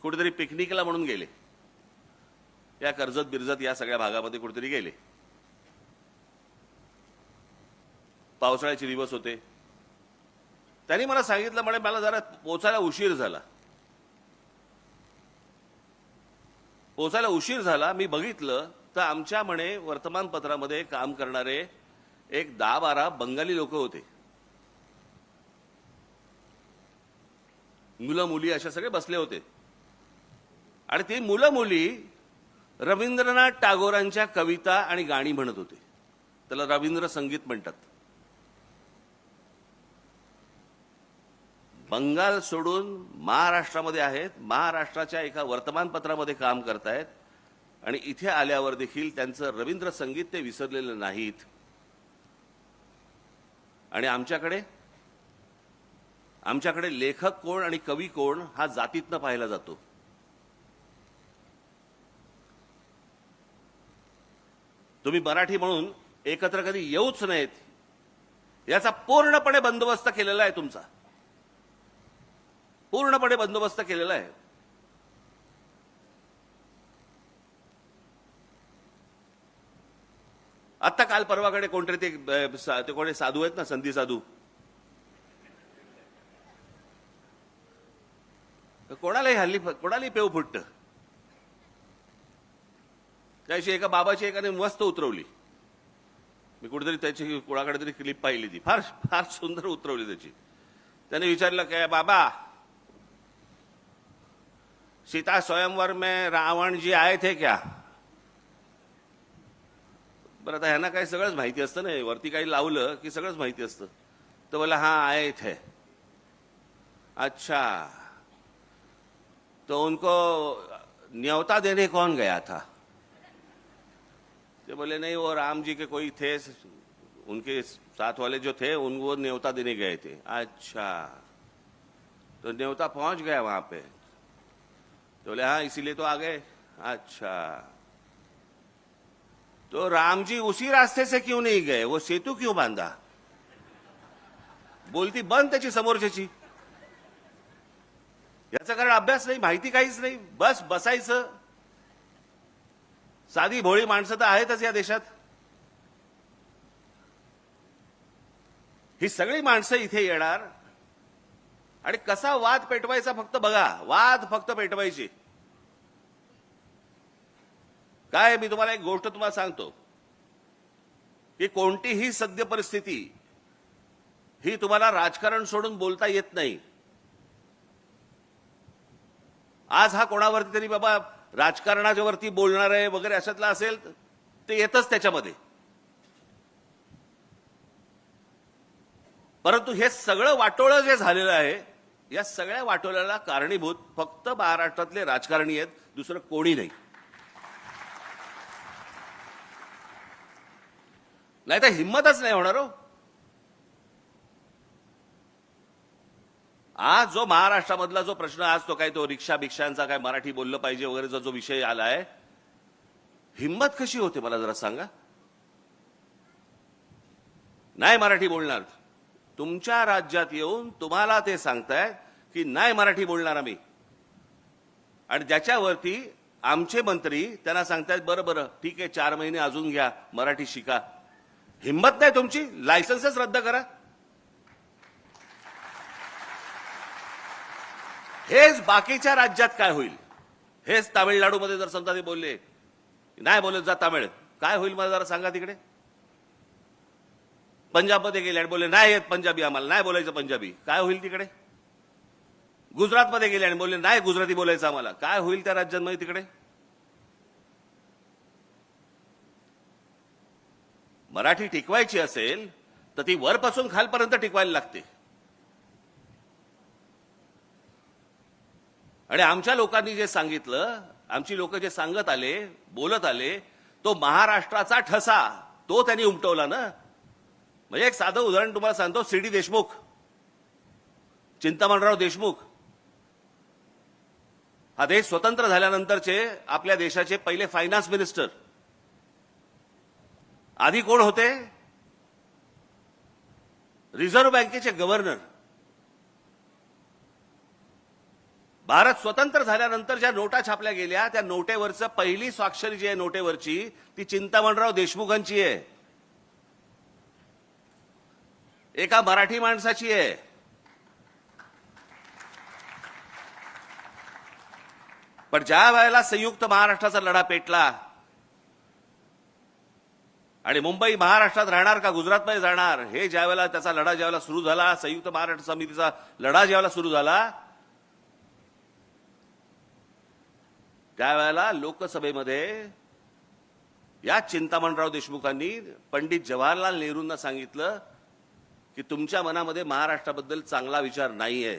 कुठेतरी पिकनिकला म्हणून गेले, या कर्जत बिरजत या सगळ्या भागामध्ये कुठेतरी गेले. पावसाळ्याचे दिवस होते. त्यांनी मला सांगितलं, म्हणे मला जरा पोचायला उशीर झाला. मी बघितलं तर आमच्या म्हणे वर्तमानपत्रामध्ये काम करणारे एक 10-12 बंगाली लोक होते. मुलं मुली अशा सगळे बसले होते. आणि ती मुलं मुली रवींद्रनाथ टागोरांच्या कविता आणि गाणी म्हणत होते. त्याला रवींद्र संगीत म्हणतात. बंगाल सोडून महाराष्ट्रामध्ये आहेत, महाराष्ट्राच्या एका वर्तमानपत्रामध्ये काम करतायत आणि इथे आल्यावर देखील त्यांचं रवींद्र संगीत ते विसरलेलं नाहीत. आणि आमच्याकडे लेखक कोण आणि कवी कोण हा जातीतनं पाहिला जातो. तुम्ही मराठी म्हणून एकत्र कधी येऊच नाहीत याचा पूर्णपणे बंदोबस्त केलेला आहे. तुमचा पूर्णपणे बंदोबस्त केलेला आहे. आता काल परवाकडे कोणतरी ते कोणी साधू आहेत ना, संधी साधू, कोणालाही पेव फुटतं. त्याशी एका बाबाची एकाने मस्त उतरवली. मी कुठेतरी त्याची कोणाकडे तरी क्लिप पाहिली, ती फार फार सुंदर उतरवली त्याची. त्याने विचारलं, काय बाबा, सीता स्वयंवर में रावण जी आए थे क्या? बरं, आता ह्यांना काही सगळंच माहिती असतं ना, वरती काही लावलं की सगळंच माहिती असतं. तर बोला, हाँ आए थे. अच्छा, तो उनको न्योता देने कौन गया था? तो बोले, नहीं, वो राम जी के कोई थे, उनके साथ वाले जो थे उनको न्योता देने गए थे. अच्छा, तो न्योता पहुंच गया वहां पे? तो बोले, हाँ, इसीलिए तो आ गए. अच्छा, तो राम जी उसी रास्ते से क्यों नहीं गए? वो सेतु क्यों बांधा? बोलती बंद त्याची समोरच्याची. याचा कारण अभ्यास नाही, माहिती काहीच नाही. बस बसायचं. साधी भोळी माणसं तर आहेतच या देशात. ही सगळी माणसं इथे येणार आणि कसा वाद पेटवायचा फक्त बघा. वाद फक्त पेटवायची. काय, मी तुम्हाला एक गोष्ट तुम्हाला सांगतो की कोणतीही सद्य परिस्थिती ही तुम्हाला राजकारण सोडून बोलता येत नाही. आज हा कोणावरती तरी बाबा राजकारणाच्या वरती बोलणार आहे वगैरे अशातला असेल ते येतच त्याच्यामध्ये. परंतु हे सगळं वाटोळं जे झालेलं आहे, या सगळ्या वाटोळ्याला कारणीभूत फक्त महाराष्ट्रातले राजकारणी आहेत, दुसरं कोणी नाही. नाही तर हिंमतच नाही होणार. हो, आज जो महाराष्ट्रामधला जो प्रश्न, आज तो काय, तो रिक्षा भिक्षांचा काय, मराठी बोललं पाहिजे वगैरेचा जो विषय आलाय, हिंमत कशी होते मला जरा सांगा. नाही मराठी बोलणार. तुमच्या राज्यात येऊन तुम्हाला ते सांगतायत की नाही मराठी बोलणार आम्ही, आणि ज्याच्यावरती आमचे मंत्री त्यांना सांगतायत बरं बरं ठीक आहे, 4 महिने अजून घ्या, मराठी शिका. हिंमत नाही तुमची? लायसन्सच रद्द करा. हेच बाकीच्या राज्यात काय होईल? हेच तामिळनाडूमध्ये जर समजा ते बोलले, नाही बोलत जा तामिळ, काय होईल मला जरा सांगा. तिकडे पंजाबमध्ये गेले आणि बोलले नाही येत पंजाबी, आम्हाला नाही बोलायचं पंजाबी, काय होईल तिकडे? गुजरातमध्ये गेले आणि बोलले नाही गुजराती बोलायचं आम्हाला, काय होईल त्या राज्यांमध्ये तिकडे? मराठी टिकवायची असेल तर ती वरपासून खालपर्यंत टिकवायला लागते. आणि आमच्या लोकांनी जे सांगितलं, आमची लोक जे सांगत आले, बोलत आले, तो महाराष्ट्राचा ठसा तो त्यांनी उमटवला ना. म्हणजे एक साधं उदाहरण तुम्हाला सांगतो. सी.डी. देशमुख, चिंतामणराव देशमुख, हा देश स्वतंत्र झाल्यानंतरचे आपल्या देशाचे पहिले फायनान्स मिनिस्टर. आधी कोण होते? रिझर्व्ह बँकेचे गव्हर्नर. भारत स्वतंत्र झाल्यानंतर ज्या नोटा छापल्या गेल्या त्या नोटेवरचं पहिली स्वाक्षरी जी आहे नोटेवरची ती चिंतामणराव देशमुखांची आहे, एका मराठी माणसाची आहे. पण ज्या वेळेला संयुक्त महाराष्ट्राचा लढा पेटला आणि मुंबई महाराष्ट्रात राहणार का गुजरातमध्ये जाणार हे ज्यावेळेला त्याचा लढा ज्यावेळेला सुरू झाला, संयुक्त महाराष्ट्र समितीचा लढा ज्यावेळेला सुरू झाला, त्यावेळेला लोकसभेमध्ये या चिंतामणराव देशमुखांनी पंडित जवाहरलाल नेहरूंना सांगितलं की तुमच्या मनामध्ये महाराष्ट्राबद्दल चांगला विचार नाहीये.